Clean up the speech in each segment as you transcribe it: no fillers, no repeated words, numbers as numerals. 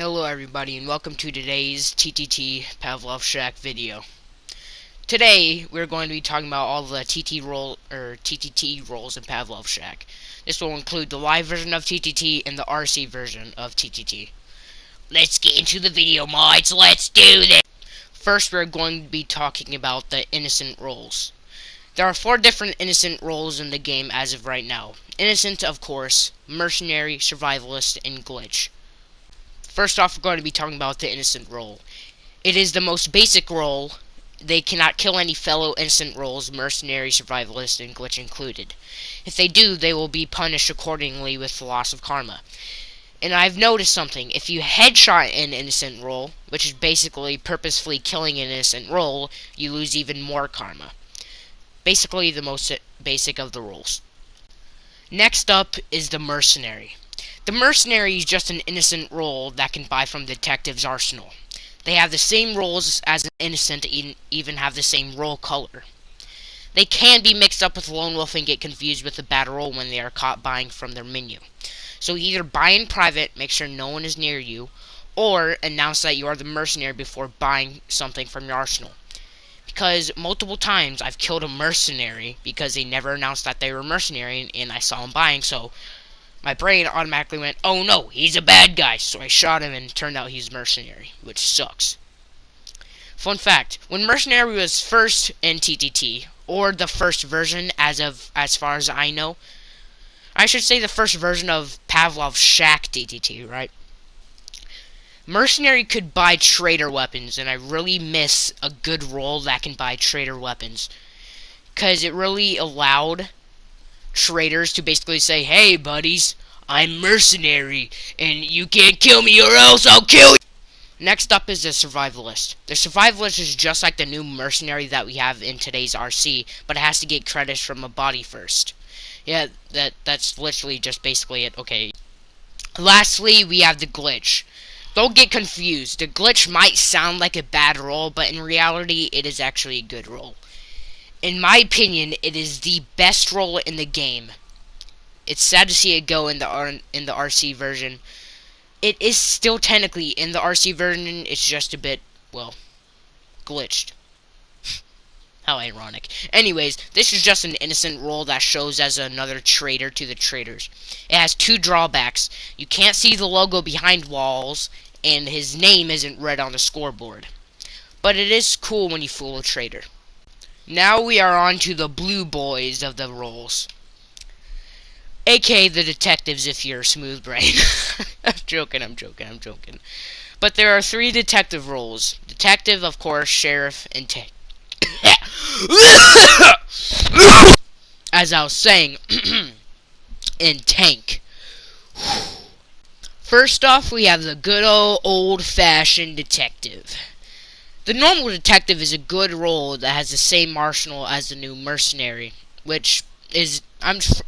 Hello everybody and welcome to today's TTT Pavlov Shack video. Today we're going to be talking about all the TTT roles in Pavlov Shack. This will include the live version of TTT and the RC version of TTT. Let's get into the video, mods. Let's do this! First we're going to be talking about the innocent roles. There are 4 different innocent roles in the game as of right now. Innocent, of course, mercenary, survivalist, and glitch. First off, we're going to be talking about the innocent role. It is the most basic role. They cannot kill any fellow innocent roles, mercenary, survivalist, and glitch included. If they do, they will be punished accordingly with the loss of karma. And I've noticed something. If you headshot an innocent role, which is basically purposefully killing an innocent role, you lose even more karma. Basically the most basic of the roles. Next up is the mercenary. The mercenary is just an innocent role that can buy from detective's arsenal. They have the same roles as an innocent, even have the same role color. They can be mixed up with lone wolf and get confused with a bad role when they are caught buying from their menu. So either buy in private, make sure no one is near you, or announce that you are the mercenary before buying something from your arsenal. Because multiple times I've killed a mercenary because they never announced that they were mercenary and I saw them buying, so my brain automatically went, oh no, he's a bad guy, so I shot him and it turned out he's mercenary, which sucks. Fun fact, when mercenary was first in TTT, or the first version as far as I know, I should say the first version of Pavlov Shack TTT, right? Mercenary could buy traitor weapons, and I really miss a good role that can buy traitor weapons, because it really allowed traitors to basically say, hey buddies, I'm mercenary and you can't kill me or else I'll kill you. Next up is the survivalist. The survivalist is just like the new mercenary that we have in today's RC, but it has to get credits from a body first. Yeah, that's literally just basically it. Okay. Lastly, we have the glitch. Don't get confused. The glitch might sound like a bad role, but in reality it is actually a good role. In my opinion, it is the best role in the game. It's sad to see it go in the RC version. It is still technically in the RC version. It's just a bit, well, glitched. How ironic. Anyways, this is just an innocent role that shows as another traitor to the traitors. It has 2 drawbacks. You can't see the logo behind walls, and his name isn't read on the scoreboard. But it is cool when you fool a traitor. Now we are on to the blue boys of the roles. AKA the detectives if you're a smooth brain. I'm joking. But there are 3 detective roles. Detective, of course, sheriff, and tank. As I was saying, and tank. First off, we have the good old-fashioned detective. The normal detective is a good role that has the same arsenal as the new mercenary, which is,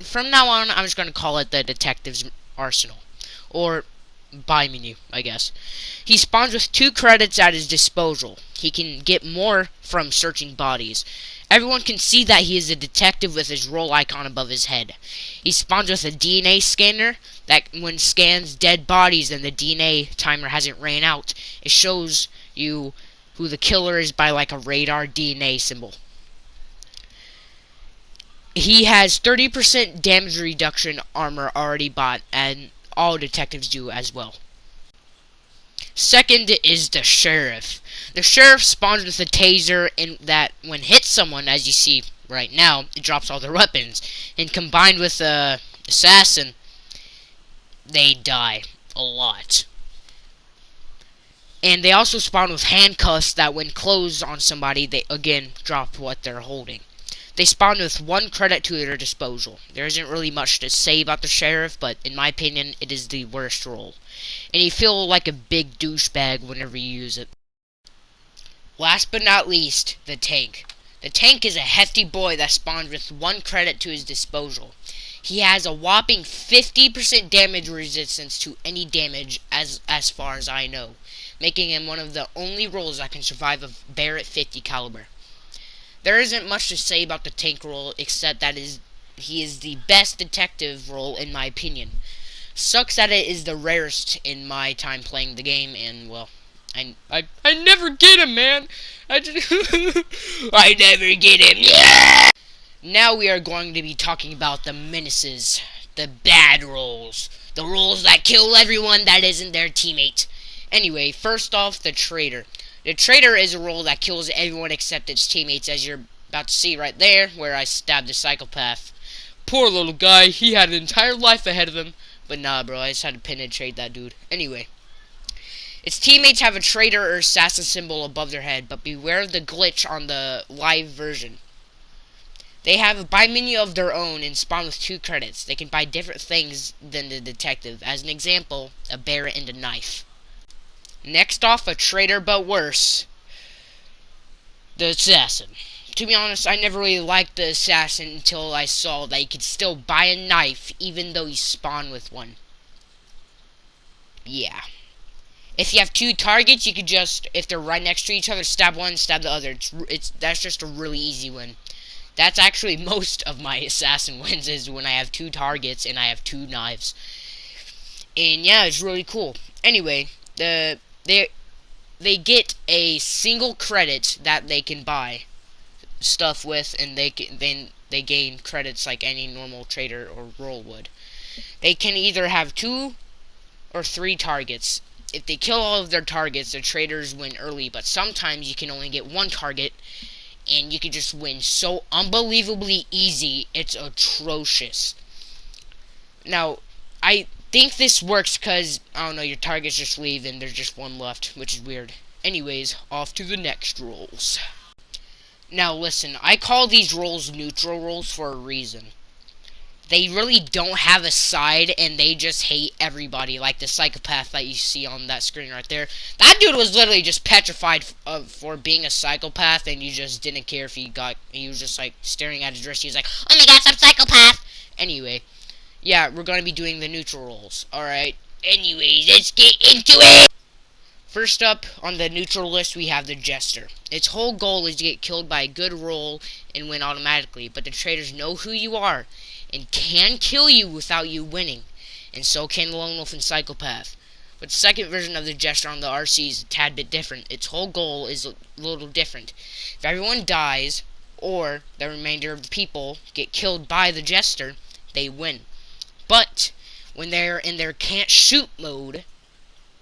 from now on, I'm just going to call it the detective's arsenal, or buy menu, I guess. He spawns with 2 credits at his disposal. He can get more from searching bodies. Everyone can see that he is a detective with his role icon above his head. He spawns with a DNA scanner that when scans dead bodies and the DNA timer hasn't ran out, it shows you who the killer is by like a radar DNA symbol. He has 30% damage reduction armor already bought, and all detectives do as well. Second is the sheriff. The sheriff spawns with a taser in that when hits someone, as you see right now, it drops all their weapons. And combined with the assassin, they die a lot. And they also spawn with handcuffs that when closed on somebody, they again drop what they're holding. They spawn with 1 credit to their disposal. There isn't really much to say about the sheriff, but in my opinion, it is the worst role. And you feel like a big douchebag whenever you use it. Last but not least, the tank. The tank is a hefty boy that spawns with 1 credit to his disposal. He has a whopping 50% damage resistance to any damage as far as I know, making him one of the only roles that can survive a Barrett 50 caliber. There isn't much to say about the tank role except that he is the best detective role in my opinion. Sucks that it is the rarest in my time playing the game, and well, I never get him, man. I just I never get him. Yeah. Now we are going to be talking about the menaces, the bad roles, the roles that kill everyone that isn't their teammate. Anyway, first off, the traitor. The traitor is a role that kills everyone except its teammates, as you're about to see right there, where I stabbed the psychopath. Poor little guy, he had an entire life ahead of him. But nah, bro, I just had to penetrate that dude. Anyway, its teammates have a traitor or assassin symbol above their head, but beware of the glitch on the live version. They have a buy menu of their own and spawn with 2 credits. They can buy different things than the detective. As an example, a bear and a knife. Next off, a traitor but worse, the assassin. To be honest, I never really liked the assassin until I saw that you could still buy a knife even though you spawn with one. Yeah. If you have 2 targets, you could just, if they're right next to each other, stab one, stab the other. That's just a really easy win. That's actually most of my assassin wins, is when I have 2 targets and I have 2 knives. And yeah, it's really cool. Anyway, they get a single credit that they can buy stuff with, and they gain credits like any normal trader or role would. They can either have 2 or 3 targets. If they kill all of their targets, the traders win early, but sometimes you can only get 1 target and you can just win so unbelievably easy, it's atrocious. Now, I think this works because, I don't know, your targets just leave and there's just 1 left, which is weird. Anyways, off to the next roles. Now listen, I call these roles neutral roles for a reason. They really don't have a side, and they just hate everybody, like the psychopath that you see on that screen right there. That dude was literally just petrified for being a psychopath, and you just didn't care if he was just like staring at his wrist. He was like, oh my god, some psychopath! Anyway, yeah, we're gonna be doing the neutral roles, alright? Anyways, let's get into it! First up on the neutral list, we have the Jester. Its whole goal is to get killed by a good roll and win automatically, but the traitors know who you are and can kill you without you winning, and so can the Lone Wolf and Psychopath. But the second version of the Jester on the RC is a tad bit different. Its whole goal is a little different. If everyone dies, or the remainder of the people get killed by the Jester, they win. But when they're in their can't shoot mode,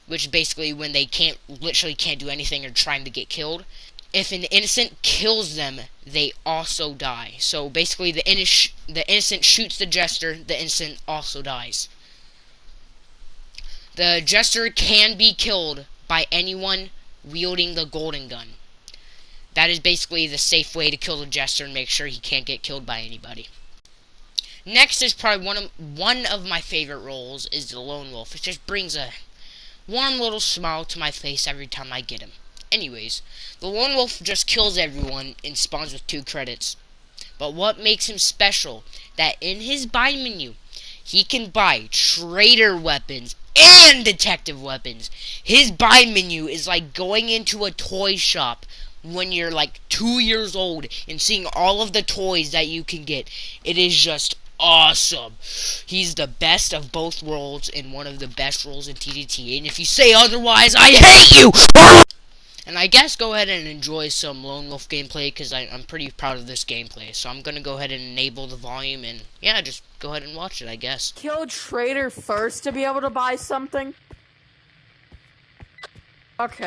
which is basically when they literally can't do anything or trying to get killed, if an innocent kills them, they also die. So basically, the innocent shoots the Jester, the innocent also dies. The Jester can be killed by anyone wielding the golden gun. That is basically the safe way to kill the Jester and make sure he can't get killed by anybody. Next is probably one of my favorite roles is the Lone Wolf. It just brings a warm little smile to my face every time I get him. Anyways, the Lone Wolf just kills everyone and spawns with 2 credits. But what makes him special, that in his buy menu, he can buy traitor weapons and detective weapons. His buy menu is like going into a toy shop when you're like 2 years old and seeing all of the toys that you can get. It is just awesome. He's the best of both worlds and one of the best roles in TTT. And if you say otherwise, I hate you! And I guess go ahead and enjoy some Lone Wolf gameplay, because I'm pretty proud of this gameplay. So I'm gonna go ahead and enable the volume, and yeah, just go ahead and watch it, I guess. Kill Traitor first to be able to buy something? Okay.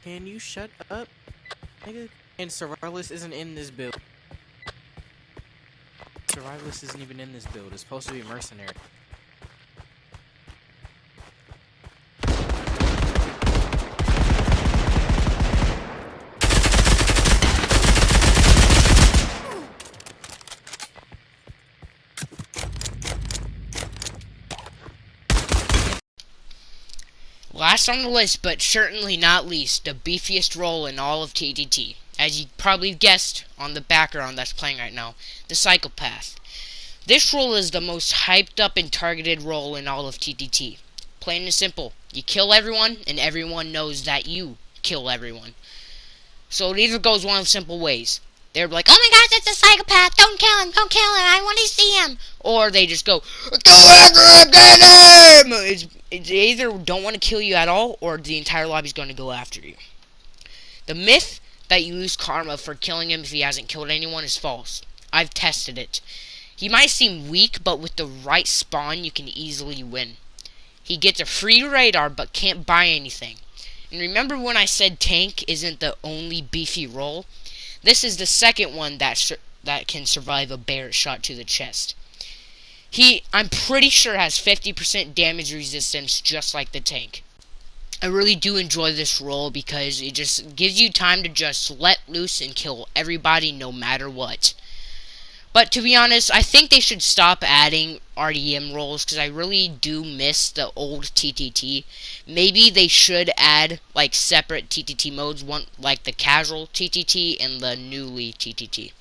Can you shut up, nigga? And Survivalist isn't in this build. Survivalist isn't even in this build. It's supposed to be mercenary. Last on the list, but certainly not least, the beefiest role in all of TTT. As you probably guessed on the background that's playing right now, the Psychopath. This role is the most hyped up and targeted role in all of TTT. Plain and simple. You kill everyone, and everyone knows that you kill everyone. So it either goes one of simple ways. They're like, oh my gosh, that's a psychopath, don't kill him, I want to see him. Or they just go, go after him, get him! It's either don't want to kill you at all, or the entire lobby's going to go after you. The myth that you lose karma for killing him if he hasn't killed anyone is false. I've tested it. He might seem weak, but with the right spawn, you can easily win. He gets a free radar, but can't buy anything. And remember when I said tank isn't the only beefy role? This is the second one that can survive a Barrett shot to the chest. I'm pretty sure has 50% damage resistance, just like the tank. I really do enjoy this role because it just gives you time to just let loose and kill everybody no matter what. But to be honest, I think they should stop adding RDM roles because I really do miss the old TTT. Maybe they should add like separate TTT modes, one like the casual TTT and the newly TTT.